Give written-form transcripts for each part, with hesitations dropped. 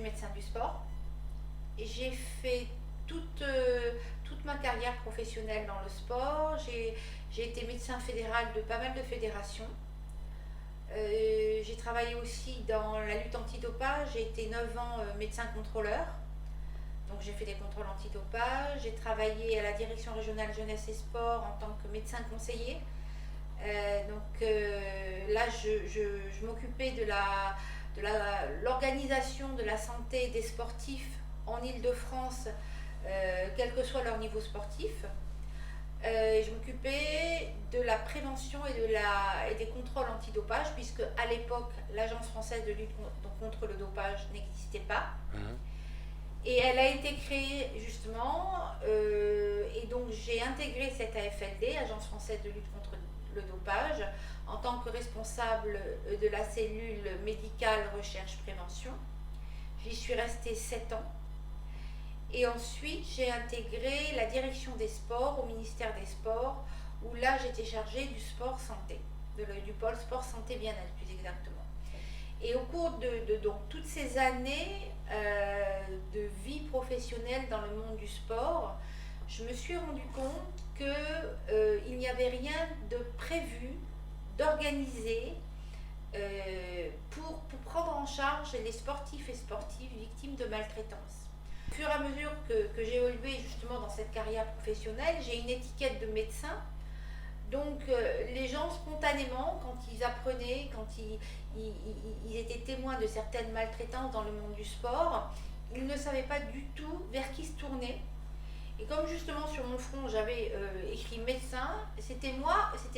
médecin du sport. J'ai fait toute ma carrière professionnelle dans le sport. J'ai été médecin fédéral de pas mal de fédérations. J'ai travaillé aussi dans la lutte antidopage. J'ai été 9 ans médecin contrôleur. Donc j'ai fait des contrôles antidopage. J'ai travaillé à la direction régionale jeunesse et sport en tant que médecin conseiller. Là, je m'occupais de l'organisation de la santé des sportifs en Île-de-France, quel que soit leur niveau sportif. Je m'occupais de la prévention et des contrôles antidopage, puisque à l'époque, l'Agence française de lutte contre le dopage n'existait pas. Mhm. Et elle a été créée justement, et donc j'ai intégré cette AFLD, Agence française de lutte contre le dopage, en tant que responsable de la cellule médicale recherche prévention. J'y suis restée 7 ans. Et ensuite, j'ai intégré la direction des sports au ministère des Sports, où là, j'étais chargée du sport santé, du pôle sport santé bien-être plus exactement. Et au cours de donc, toutes ces années de vie professionnelle dans le monde du sport, je me suis rendu compte qu'il n'y avait rien de prévu, d'organisé pour prendre en charge les sportifs et sportives victimes de maltraitance. Au fur et à mesure que j'ai évolué justement dans cette carrière professionnelle, j'ai une étiquette de médecin. Donc les gens spontanément, quand ils apprenaient, quand ils étaient témoins de certaines maltraitances dans le monde du sport, ils ne savaient pas du tout vers qui se tourner. Et comme justement sur mon front j'avais écrit médecin, c'était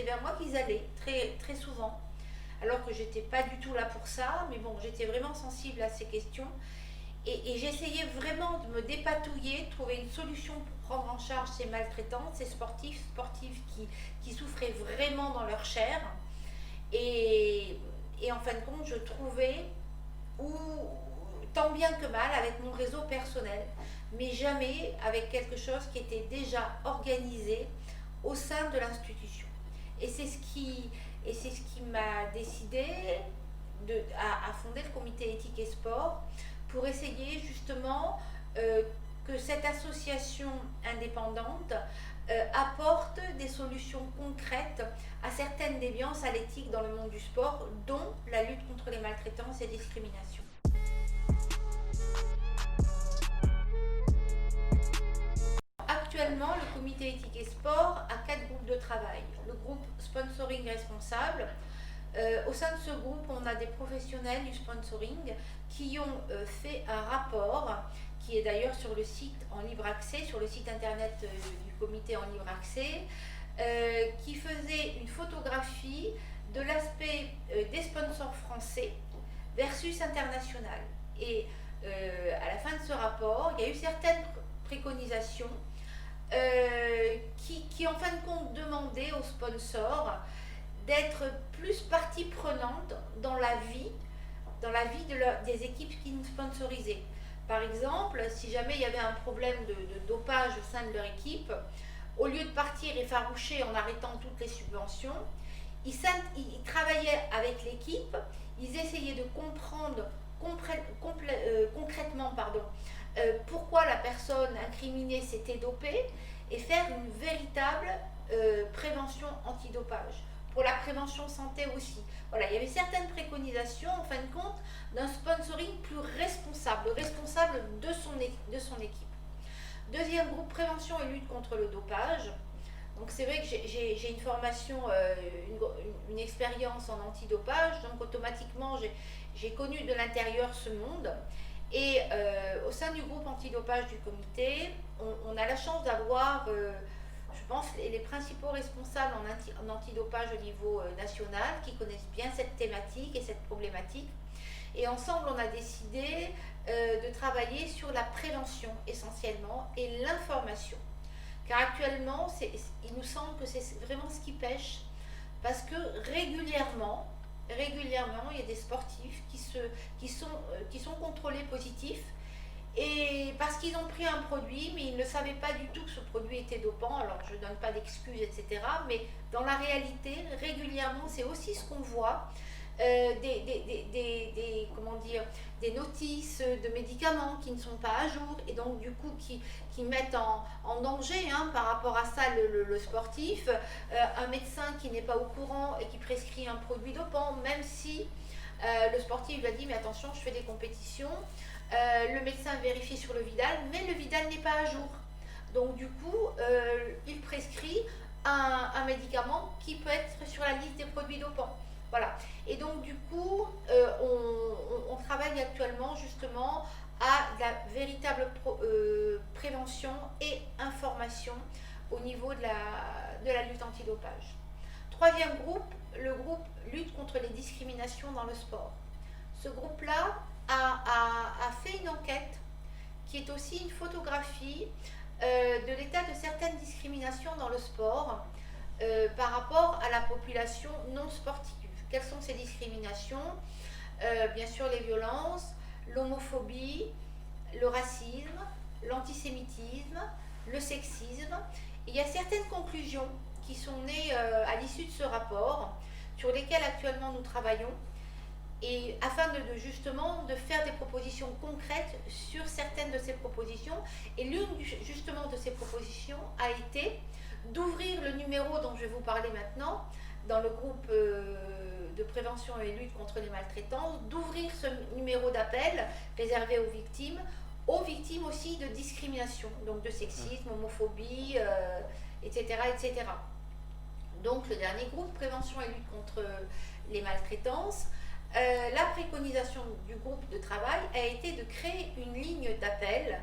vers moi qu'ils allaient très, très souvent. Alors que j'étais pas du tout là pour ça, mais bon, j'étais vraiment sensible à ces questions. Et j'essayais vraiment de me dépatouiller, de trouver une solution pour prendre en charge ces maltraitants, ces sportives qui souffraient vraiment dans leur chair. Et en fin de compte, je trouvais, tant bien que mal, avec mon réseau personnel, mais jamais avec quelque chose qui était déjà organisé au sein de l'institution. Et c'est ce qui m'a décidé à fonder le comité éthique et sport, pour essayer justement que cette association indépendante apporte des solutions concrètes à certaines déviances à l'éthique dans le monde du sport, dont la lutte contre les maltraitances et discriminations. Actuellement, le comité éthique et sport a 4 groupes de travail. Le groupe sponsoring responsable. Au sein de ce groupe, on a des professionnels du sponsoring qui ont fait un rapport qui est d'ailleurs sur le site en libre accès, sur le site internet du comité en libre accès, qui faisait une photographie de l'aspect des sponsors français versus international. Et à la fin de ce rapport, il y a eu certaines préconisations qui en fin de compte demandaient aux sponsors d'être plus partie prenante dans la vie des équipes qui nous sponsorisaient. Par exemple, si jamais il y avait un problème de dopage au sein de leur équipe, au lieu de partir effarouchés en arrêtant toutes les subventions, ils travaillaient avec l'équipe, ils essayaient de comprendre concrètement pourquoi la personne incriminée s'était dopée et faire une véritable prévention antidopage. Pour la prévention santé aussi. Voilà, il y avait certaines préconisations, en fin de compte, d'un sponsoring plus responsable de son équipe. Deuxième groupe, prévention et lutte contre le dopage. Donc c'est vrai que j'ai une formation, une expérience en antidopage, donc automatiquement j'ai connu de l'intérieur ce monde. Et au sein du groupe antidopage du comité, on a la chance d'avoir je pense les principaux responsables en antidopage au niveau national qui connaissent bien cette thématique et cette problématique. Et ensemble, on a décidé de travailler sur la prévention essentiellement et l'information. Car actuellement, il nous semble que c'est vraiment ce qui pêche, parce que régulièrement, il y a des sportifs qui sont contrôlés positifs, et parce qu'ils ont pris un produit, mais ils ne savaient pas du tout que ce produit était dopant. Alors je ne donne pas d'excuses, etc. Mais dans la réalité, régulièrement, c'est aussi ce qu'on voit. comment dire, des notices de médicaments qui ne sont pas à jour et donc du coup qui mettent en danger hein, par rapport à ça le sportif, un médecin qui n'est pas au courant et qui prescrit un produit dopant, même si le sportif lui a dit mais attention je fais des compétitions, le médecin vérifie sur le Vidal, mais le Vidal n'est pas à jour. Donc du coup, il prescrit un médicament qui peut être sur la liste des produits dopants. Voilà. Et donc du coup, on travaille actuellement justement à la véritable prévention et information au niveau de la lutte antidopage. Troisième groupe, le groupe lutte contre les discriminations dans le sport. Ce groupe-là a fait une enquête qui est aussi une photographie de l'état de certaines discriminations dans le sport par rapport à la population non sportive. Quelles sont ces discriminations? Bien sûr les violences, l'homophobie, le racisme, l'antisémitisme, le sexisme. Et il y a certaines conclusions qui sont nées à l'issue de ce rapport, sur lesquelles actuellement nous travaillons, et afin justement de faire des propositions concrètes sur certaines de ces propositions. Et l'une justement de ces propositions a été d'ouvrir le numéro dont je vais vous parler maintenant, dans le groupe de prévention et lutte contre les maltraitances, d'ouvrir ce numéro d'appel réservé aux victimes aussi de discrimination, donc de sexisme, homophobie, etc., etc. Donc le dernier groupe, prévention et lutte contre les maltraitances, la préconisation du groupe de travail a été de créer une ligne d'appel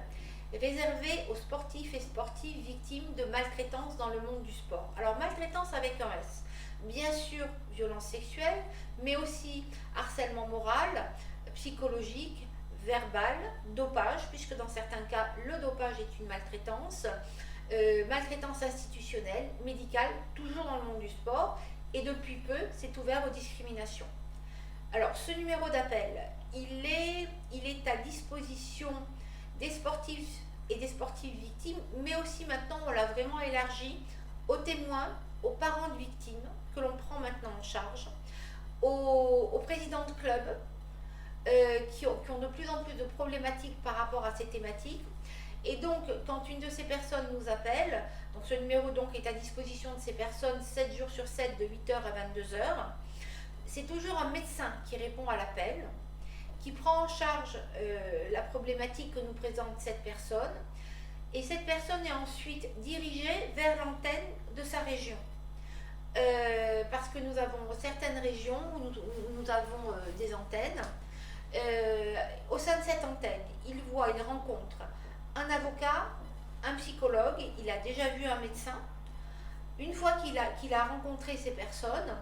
réservée aux sportifs et sportives victimes de maltraitance dans le monde du sport. Alors maltraitance avec un S, bien sûr violence sexuelle, mais aussi harcèlement moral, psychologique, verbal, dopage, puisque dans certains cas le dopage est une maltraitance, maltraitance institutionnelle, médicale, toujours dans le monde du sport, et depuis peu c'est ouvert aux discriminations. Alors ce numéro d'appel, il est à disposition des sportifs et des sportives victimes, mais aussi maintenant on l'a vraiment élargi aux témoins, aux parents de victimes, que l'on prend maintenant en charge, aux présidents de clubs qui ont de plus en plus de problématiques par rapport à ces thématiques. Et donc, quand une de ces personnes nous appelle, donc ce numéro donc est à disposition de ces personnes 7 jours sur 7, de 8h à 22h, c'est toujours un médecin qui répond à l'appel, qui prend en charge la problématique que nous présente cette personne, et cette personne est ensuite dirigée vers l'antenne de sa région. Parce que nous avons certaines régions où nous avons des antennes. Au sein de cette antenne, il rencontre un avocat, un psychologue, il a déjà vu un médecin. Une fois qu'il a rencontré ces personnes,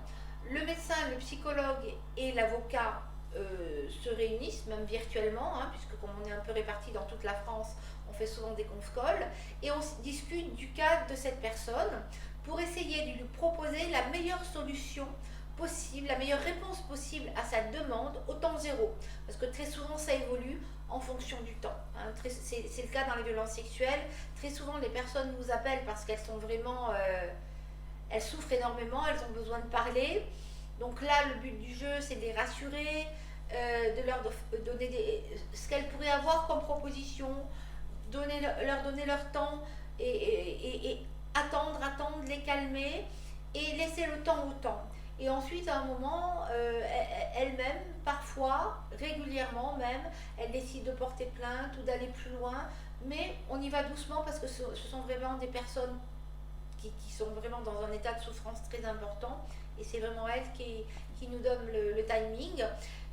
le médecin, le psychologue et l'avocat se réunissent, même virtuellement, hein, puisque comme on est un peu répartis dans toute la France, on fait souvent des conf-calls, et on discute du cas de cette personne pour essayer de lui proposer la meilleure solution possible, la meilleure réponse possible à sa demande au temps zéro. Parce que très souvent, ça évolue en fonction du temps. Hein. C'est le cas dans les violences sexuelles. Très souvent, les personnes nous appellent parce qu'elles sont vraiment... elles souffrent énormément, elles ont besoin de parler. Donc là, le but du jeu, c'est de les rassurer, de leur donner ce qu'elles pourraient avoir comme proposition, leur donner leur temps et attendre, les calmer et laisser le temps au temps. Et ensuite, à un moment, elles-mêmes, parfois, régulièrement même, elles décident de porter plainte ou d'aller plus loin. Mais on y va doucement parce que ce sont vraiment des personnes qui sont vraiment dans un état de souffrance très important. Et c'est vraiment elles qui nous donnent le timing.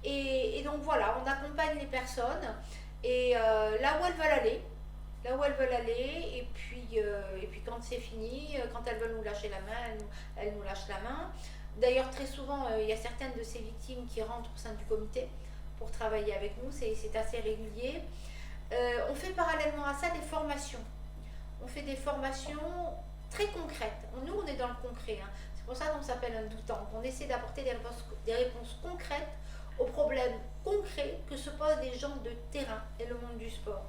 Et donc voilà, on accompagne les personnes et là où elles veulent aller, et puis quand c'est fini, quand elles veulent nous lâcher la main, elles nous lâchent la main. D'ailleurs, très souvent, il y a certaines de ces victimes qui rentrent au sein du comité pour travailler avec nous, c'est assez régulier. On fait parallèlement à ça des formations. On fait des formations très concrètes. Nous, on est dans le concret. Hein. C'est pour ça qu'on s'appelle un doutant. On essaie d'apporter des réponses concrètes aux problèmes concrets que se posent les gens de terrain et le monde du sport.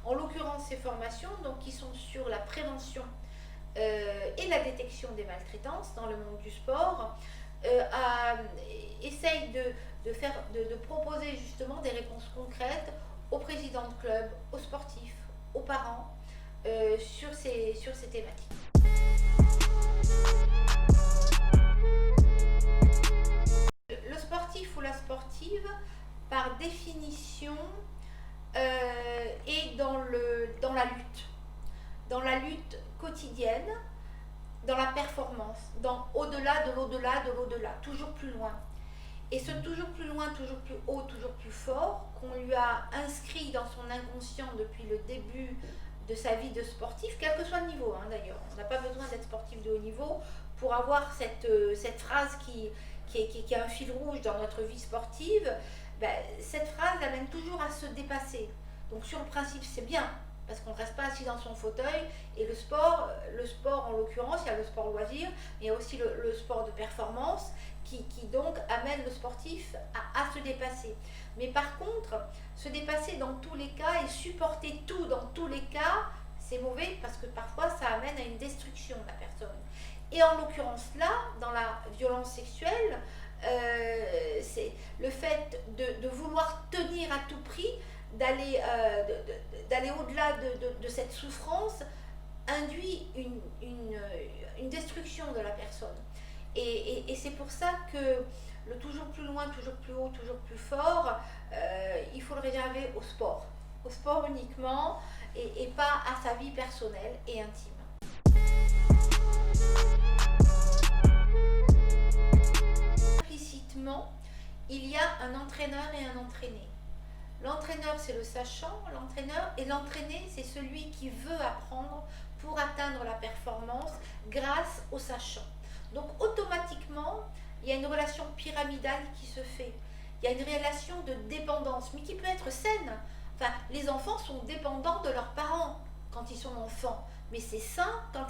En l'occurrence, ces formations donc, qui sont sur la prévention et la détection des maltraitances dans le monde du sport, essaye de proposer justement des réponses concrètes aux présidents de clubs, aux sportifs, aux parents sur ces thématiques. Le sportif ou la sportive, par définition, est dans la lutte quotidienne, dans la performance, dans au-delà de l'au-delà de l'au-delà, toujours plus loin. Et ce toujours plus loin, toujours plus haut, toujours plus fort, qu'on lui a inscrit dans son inconscient depuis le début de sa vie de sportif, quel que soit le niveau d'ailleurs. On n'a pas besoin d'être sportif de haut niveau pour avoir cette phrase qui est un fil rouge dans notre vie sportive. Cette phrase amène toujours à se dépasser. Donc sur le principe, c'est bien, parce qu'on ne reste pas assis dans son fauteuil. Et le sport en l'occurrence, il y a le sport loisir, mais il y a aussi le sport de performance qui donc amène le sportif à se dépasser. Mais par contre, se dépasser dans tous les cas et supporter tout dans tous les cas, c'est mauvais parce que parfois ça amène à une destruction de la personne. Et en l'occurrence là, dans la violence sexuelle, c'est le fait de vouloir tenir à tout prix, d'aller au-delà de cette souffrance, induit une destruction de la personne. Et c'est pour ça que le toujours plus loin, toujours plus haut, toujours plus fort, il faut le réserver au sport uniquement, et pas à sa vie personnelle et intime. Implicitement, il y a un entraîneur et un entraîné. L'entraîneur, c'est le sachant, l'entraîneur, et l'entraîné, c'est celui qui veut apprendre pour atteindre la performance grâce au sachant. Donc automatiquement, il y a une relation pyramidale qui se fait. Il y a une relation de dépendance, mais qui peut être saine. Enfin, les enfants sont dépendants de leurs parents quand ils sont enfants, mais c'est sain quand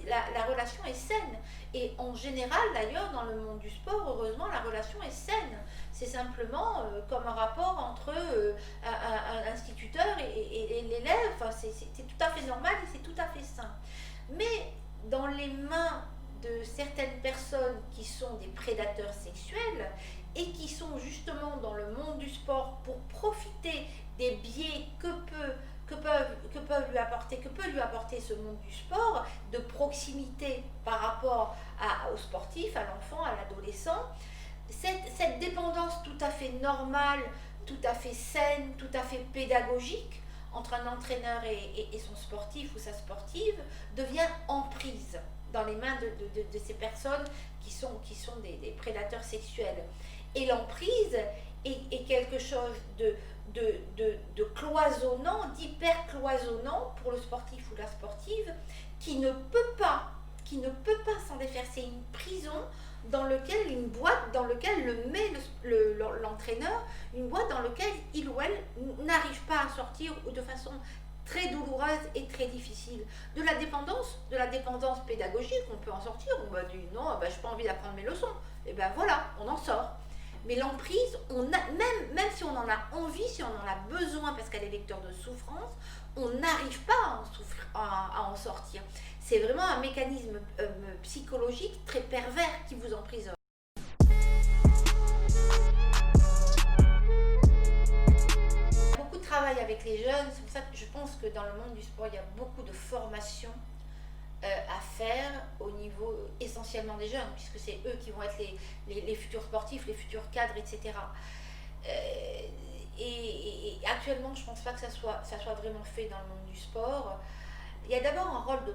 la relation est saine. Et en général, d'ailleurs, dans le monde du sport, heureusement, la relation est saine. C'est simplement comme un rapport entre un instituteur et l'élève. Enfin, c'est tout à fait normal et c'est tout à fait sain. Mais dans les mains de certaines personnes qui sont des prédateurs sexuels et qui sont justement dans le monde du sport pour profiter des biais que peut lui apporter ce monde du sport, de proximité par rapport aux sportifs, à l'enfant, à l'adolescent, cette dépendance tout à fait normale, tout à fait saine, tout à fait pédagogique entre un entraîneur et son sportif ou sa sportive devient emprise dans les mains de ces personnes qui sont des prédateurs sexuels. Et l'emprise est quelque chose de cloisonnant, d'hyper cloisonnant pour le sportif ou la sportive qui ne peut pas s'en défaire. C'est une prison une boîte dans laquelle le met l'entraîneur, une boîte dans laquelle il ou elle n'arrive pas à sortir ou de façon très douloureuse et très difficile. De la dépendance pédagogique, on peut en sortir. On dit non, j'ai pas envie d'apprendre mes leçons. Et voilà, on en sort. Mais l'emprise, même si on en a envie, si on en a besoin parce qu'elle est vecteur de souffrance, on n'arrive pas à en sortir. C'est vraiment un mécanisme psychologique très pervers qui vous emprisonne. Beaucoup de travail avec les jeunes, c'est pour ça que je pense que dans le monde du sport, il y a beaucoup de formation à faire au niveau essentiellement des jeunes, puisque c'est eux qui vont être les futurs sportifs, les futurs cadres, etc. Et actuellement, je ne pense pas que ça soit vraiment fait dans le monde du sport. Il y a d'abord un rôle de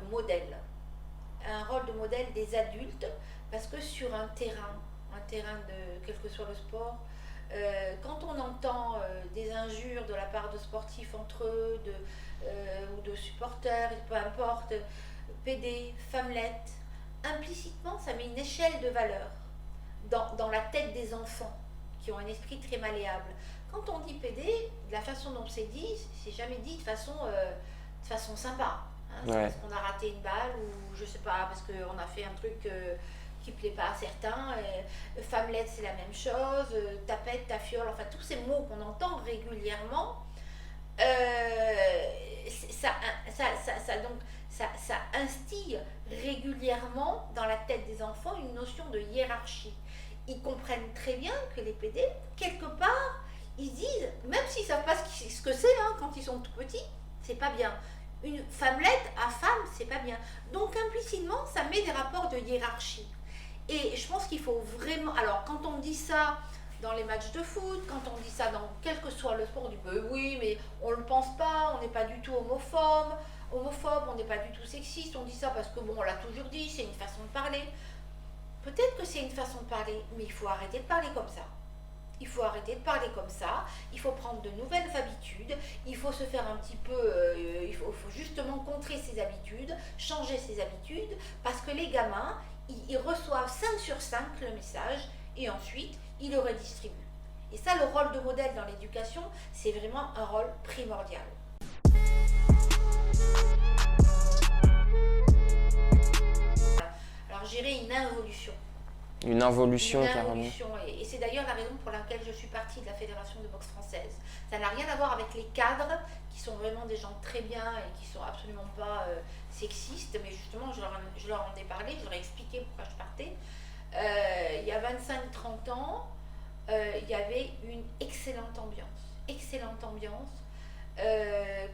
modèle des adultes, parce que sur un terrain de quel que soit le sport, quand on entend des injures de la part de sportifs entre eux, ou de supporters, peu importe, PD, femmelettes, implicitement ça met une échelle de valeur dans la tête des enfants qui ont un esprit très malléable. Quand on dit PD, de la façon dont c'est dit, c'est jamais dit de façon sympa. Ouais. Parce qu'on a raté une balle ou je sais pas, parce qu'on a fait un truc qui plaît pas à certains. Femmelette, c'est la même chose. Tapette, tafiole, enfin tous ces mots qu'on entend régulièrement, ça instille régulièrement dans la tête des enfants une notion de hiérarchie. ils comprennent très bien que les PD, quelque part, ils se disent, même s'ils ne savent pas ce que c'est quand ils sont tout petits, c'est pas bien. Une femmelette à femme, c'est pas bien. Donc implicitement, ça met des rapports de hiérarchie. Et je pense qu'il faut vraiment... Alors, quand on dit ça dans les matchs de foot, quand on dit ça dans quel que soit le sport, on dit oui, mais on ne le pense pas, on n'est pas du tout homophobe, on n'est pas du tout sexiste, on dit ça parce que bon, on l'a toujours dit, c'est une façon de parler. Peut-être que c'est une façon de parler, mais il faut arrêter de parler comme ça. Il faut arrêter de parler comme ça, il faut prendre de nouvelles habitudes, il faut se faire un petit peu, il faut justement contrer ses habitudes, changer ses habitudes, parce que les gamins, ils reçoivent 5 sur 5 le message, et ensuite, ils le redistribuent. Et ça, le rôle de modèle dans l'éducation, c'est vraiment un rôle primordial. Alors, gérer une involution. Une involution, carrément. Et c'est d'ailleurs la raison pour laquelle je suis partie de la Fédération de boxe française. Ça n'a rien à voir avec les cadres, qui sont vraiment des gens très bien et qui sont absolument pas sexistes, mais justement, je leur en ai parlé, je leur ai expliqué pourquoi je partais. Il y a 25-30 ans, il y avait une excellente ambiance.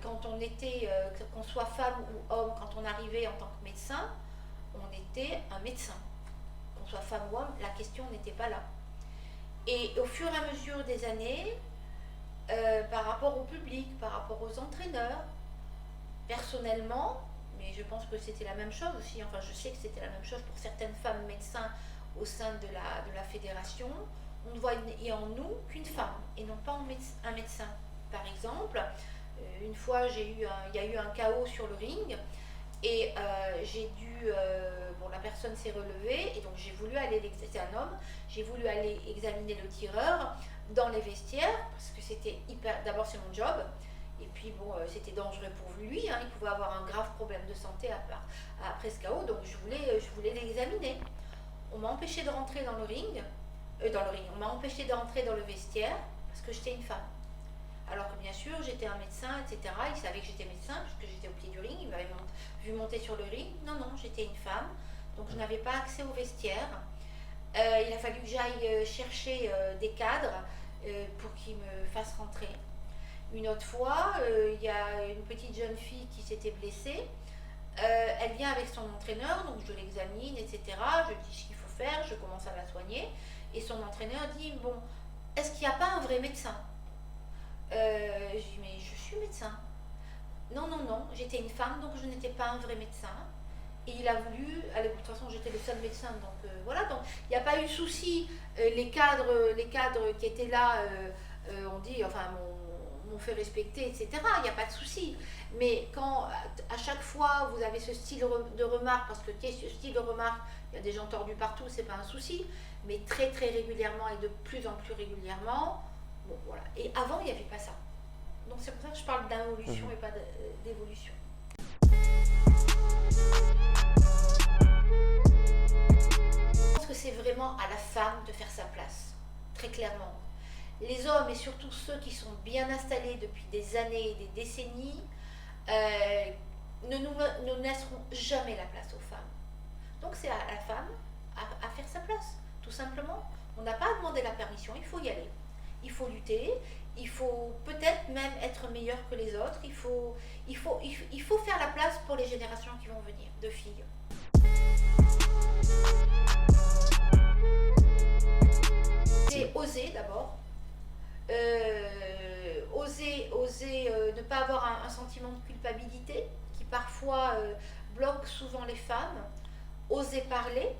Quand on était, qu'on soit femme ou homme, quand on arrivait en tant que médecin, on était un médecin. Qu'on soit femme ou homme, la question n'était pas là. Et au fur et à mesure des années, par rapport au public, par rapport aux entraîneurs, personnellement, mais je pense que c'était la même chose aussi, enfin je sais que c'était la même chose pour certaines femmes médecins au sein de la fédération, on ne voyait en nous qu'une femme et non pas un médecin. Par exemple, une fois il y a eu un chaos sur le ring et la personne s'est relevée et donc j'ai voulu aller, c'était un homme, j'ai voulu aller examiner le tireur dans les vestiaires parce que c'était d'abord c'est mon job. Et puis bon, c'était dangereux pour lui, il pouvait avoir un grave problème de santé après ce chaos, donc je voulais l'examiner. On m'a empêché de rentrer dans le ring, on m'a empêché de rentrer dans le vestiaire parce que j'étais une femme. Alors que bien sûr, j'étais un médecin, etc. Il savait que j'étais médecin puisque j'étais au pied du ring, il m'avait vu monter sur le ring. Non, j'étais une femme, donc je n'avais pas accès au vestiaire. Il a fallu que j'aille chercher des cadres pour qu'ils me fassent rentrer. Une autre fois, il y a une petite jeune fille qui s'était blessée. Elle vient avec son entraîneur, donc je l'examine, etc. Je dis ce qu'il faut faire, je commence à la soigner. Et son entraîneur dit, bon, est-ce qu'il n'y a pas un vrai médecin ? Je dis, mais je suis médecin. Non, j'étais une femme, donc je n'étais pas un vrai médecin. Et il a voulu, de toute façon j'étais le seul médecin, donc voilà, donc il n'y a pas eu de souci. Les cadres qui étaient là, m'ont fait respecter, etc. Il n'y a pas de souci. Mais quand à chaque fois vous avez ce style de remarque, parce que ce style de remarque, il y a des gens tordus partout, c'est pas un souci, mais très très régulièrement et de plus en plus régulièrement, bon voilà. Et avant il n'y avait pas ça. Donc c'est pour ça que je parle d'involution et pas d'évolution. Je pense que c'est vraiment à la femme de faire sa place, très clairement. Les hommes, et surtout ceux qui sont bien installés depuis des années et des décennies, ne laisseront jamais la place aux femmes. Donc c'est à la femme à faire sa place, tout simplement. On n'a pas à demander la permission, il faut y aller. Il faut lutter, il faut peut-être même être meilleur que les autres, il faut faire la place pour les générations qui vont venir, de filles. C'est oser d'abord. Oser ne pas avoir un sentiment de culpabilité qui parfois bloque souvent les femmes, oser parler,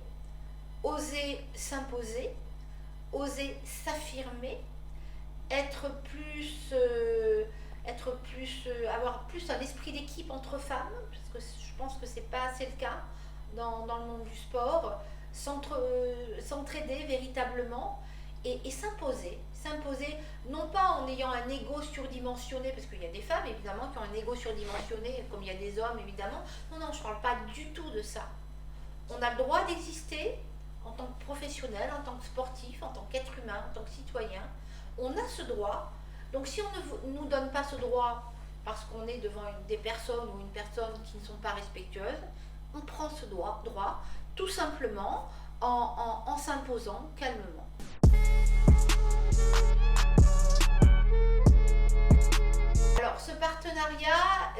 oser s'imposer, oser s'affirmer, avoir plus un esprit d'équipe entre femmes, parce que je pense que c'est pas assez le cas dans le monde du sport, s'entraider véritablement et s'imposer, non pas en ayant un ego surdimensionné, parce qu'il y a des femmes évidemment qui ont un ego surdimensionné, comme il y a des hommes évidemment. Non, je ne parle pas du tout de ça. On a le droit d'exister en tant que professionnel, en tant que sportif, en tant qu'être humain, en tant que citoyen. On a ce droit. Donc si on ne nous donne pas ce droit parce qu'on est devant des personnes ou une personne qui ne sont pas respectueuses, on prend ce droit tout simplement en s'imposant calmement. Alors ce partenariat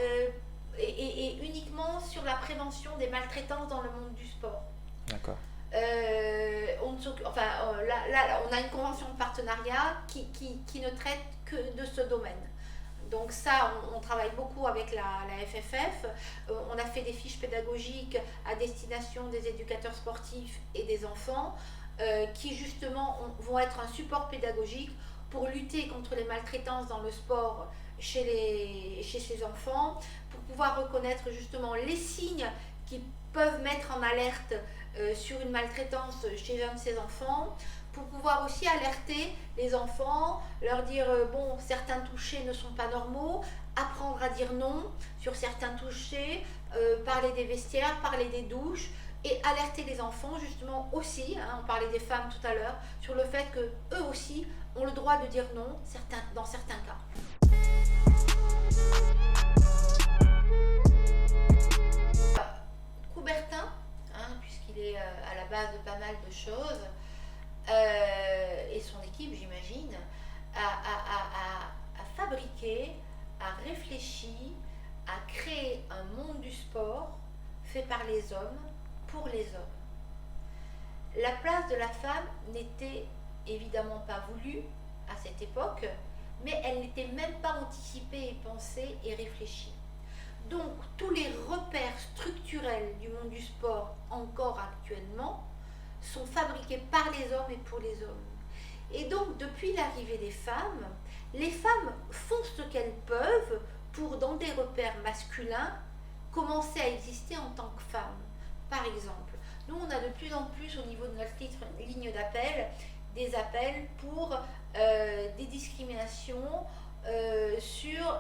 est uniquement sur la prévention des maltraitances dans le monde du sport. D'accord. Là, on a une convention de partenariat qui ne traite que de ce domaine. Donc ça, on travaille beaucoup avec la FFF. On a fait des fiches pédagogiques à destination des éducateurs sportifs et des enfants qui justement vont être un support pédagogique pour lutter contre les maltraitances dans le sport chez ces enfants, pour pouvoir reconnaître justement les signes qui peuvent mettre en alerte sur une maltraitance chez un de ces enfants, pour pouvoir aussi alerter les enfants, leur dire bon, certains touchés ne sont pas normaux, apprendre à dire non sur certains touchés, parler des vestiaires, parler des douches, et alerter les enfants justement aussi, on parlait des femmes tout à l'heure, sur le fait que eux aussi ont le droit de dire non dans certains cas. Coubertin, puisqu'il est à la base de pas mal de choses, et son équipe, j'imagine, a fabriqué, a réfléchi, a créé un monde du sport fait par les hommes, pour les hommes. La place de la femme n'était évidemment pas voulue à cette époque, mais elle n'était même pas anticipée et pensée et réfléchie. Donc tous les repères structurels du monde du sport encore actuellement sont fabriqués par les hommes et pour les hommes. Et donc depuis l'arrivée des femmes, les femmes font ce qu'elles peuvent pour, dans des repères masculins, commencer à exister en tant que femmes. Par exemple, nous on a de plus en plus au niveau de notre ligne d'appel des appels pour des discriminations sur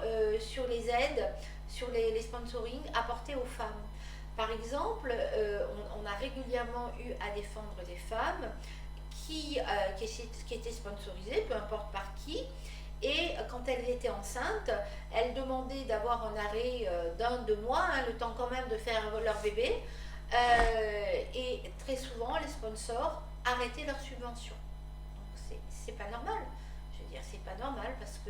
les aides, sur les sponsorings apportés aux femmes. Par exemple, on a régulièrement eu à défendre des femmes qui étaient sponsorisées, peu importe par qui, et quand elles étaient enceintes, elles demandaient d'avoir un arrêt d'1-2 mois, le temps quand même de faire leur bébé, et très souvent les sponsors arrêtaient leurs subventions. Donc c'est pas normal. Je veux dire, c'est pas normal parce que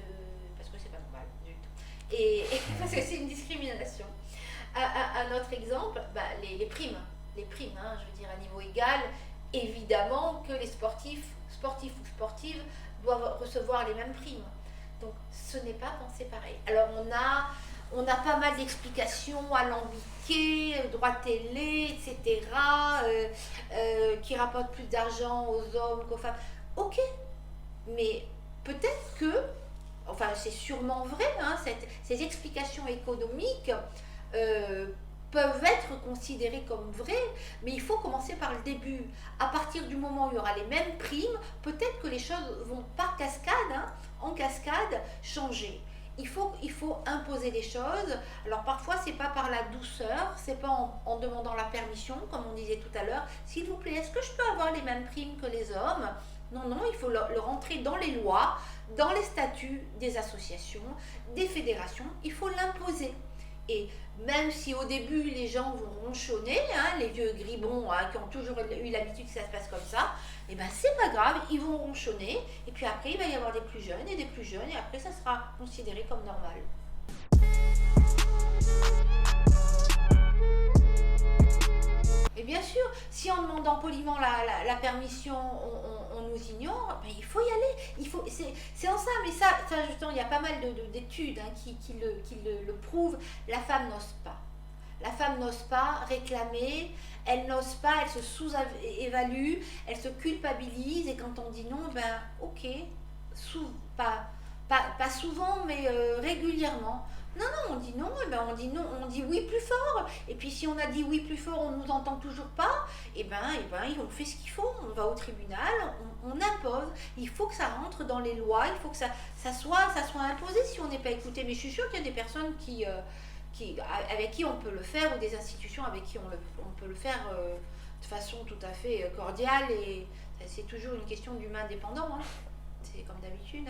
c'est pas normal du tout. Et parce que c'est une discrimination. Un autre exemple, les primes. Les primes, je veux dire, à niveau égal, évidemment que les sportifs ou sportives doivent recevoir les mêmes primes. Donc ce n'est pas pensé pareil. Alors on a pas mal d'explications alambiquées, droit télé, etc., qui rapportent plus d'argent aux hommes qu'aux femmes. Ok, mais peut-être que, c'est sûrement vrai, ces explications économiques peuvent être considérées comme vraies, mais il faut commencer par le début. À partir du moment où il y aura les mêmes primes, peut-être que les choses vont par cascade, en cascade, changer. Il faut imposer des choses. Alors parfois c'est pas par la douceur, c'est pas en demandant la permission, comme on disait tout à l'heure. S'il vous plaît, est-ce que je peux avoir les mêmes primes que les hommes ? Non, il faut le rentrer dans les lois, dans les statuts des associations, des fédérations. Il faut l'imposer. Et même si au début les gens vont ronchonner, les vieux gribons qui ont toujours eu l'habitude que ça se passe comme ça, et c'est pas grave, ils vont ronchonner, et puis après il va y avoir des plus jeunes, et après ça sera considéré comme normal. Et bien sûr, si en demandant poliment la permission, on nous ignore, il faut y aller. C'est en ça, mais ça justement, il y a pas mal d'études qui le prouvent. La femme n'ose pas. La femme n'ose pas réclamer, elle n'ose pas, elle se sous-évalue, elle se culpabilise, et quand on dit non, ok, pas souvent, mais régulièrement. Non, on dit non, on dit oui plus fort. Et puis si on a dit oui plus fort, on nous entend toujours pas, on fait ce qu'il faut, on va au tribunal, on impose. Il faut que ça rentre dans les lois, il faut que ça soit imposé si on n'est pas écouté. Mais je suis sûre qu'il y a des personnes avec qui on peut le faire, ou des institutions avec qui on peut le faire de façon tout à fait cordiale, et c'est toujours une question d'humain dépendant. C'est comme d'habitude.